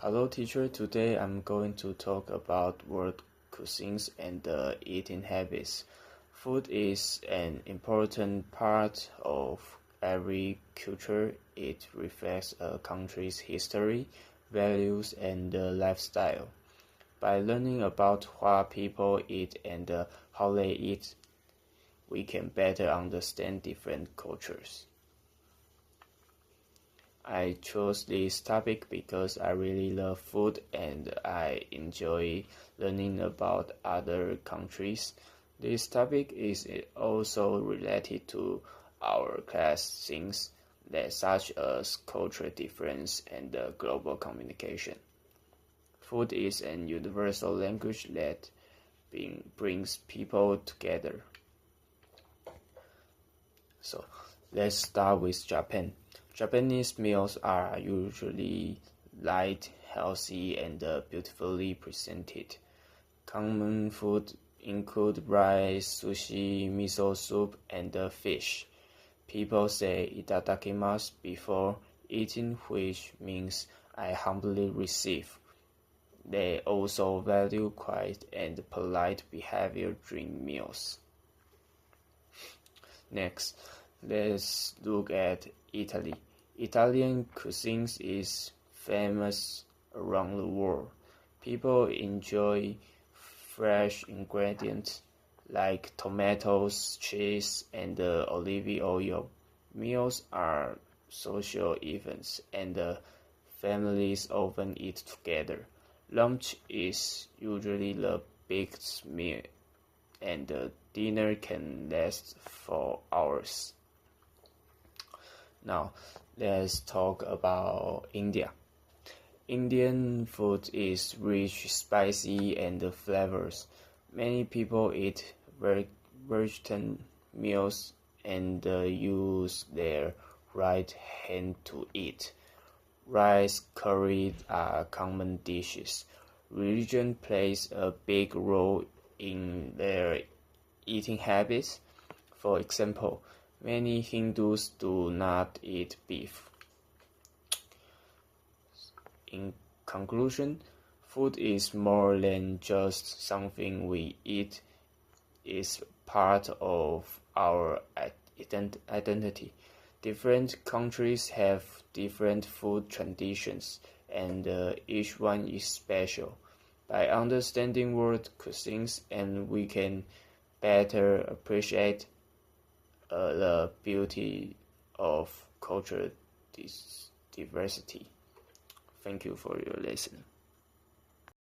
Hello teacher, today I'm going to talk about world cuisines and eating habits. Food is an important part of every culture. It reflects a country's history, values, and lifestyle. By learning about what people eat and how they eat, we can better understand different cultures. I chose this topic because I really love food and I enjoy learning about other countries. This topic is also related to our class things that such as cultural difference and global communication. Food is an universal language that brings people together. So let's start with Japan. Japanese meals are usually light, healthy, and beautifully presented. Common food include rice, sushi, miso soup, and fish. People say itadakimasu before eating, which means I humbly receive. They also value quiet and polite behavior during meals. Next, let's look at Italy. Italian cuisine is famous around the world. People enjoy fresh ingredients like tomatoes, cheese, and olive oil. Meals are social events, and families often eat together. Lunch is usually the biggest meal, and dinner can last for hours. Now, let's talk about India. Indian food is rich, spicy, and flavors. Many people eat vegetarian meals and use their right hand to eat. Rice, curry are common dishes. Religion plays a big role in their eating habits. For example, many Hindus do not eat beef. In conclusion, food is more than just something we eat. It's part of our identity. Different countries have different food traditions, and each one is special. By understanding world cuisines, and we can better appreciate the beauty of cultural diversity. Thank you for your listening.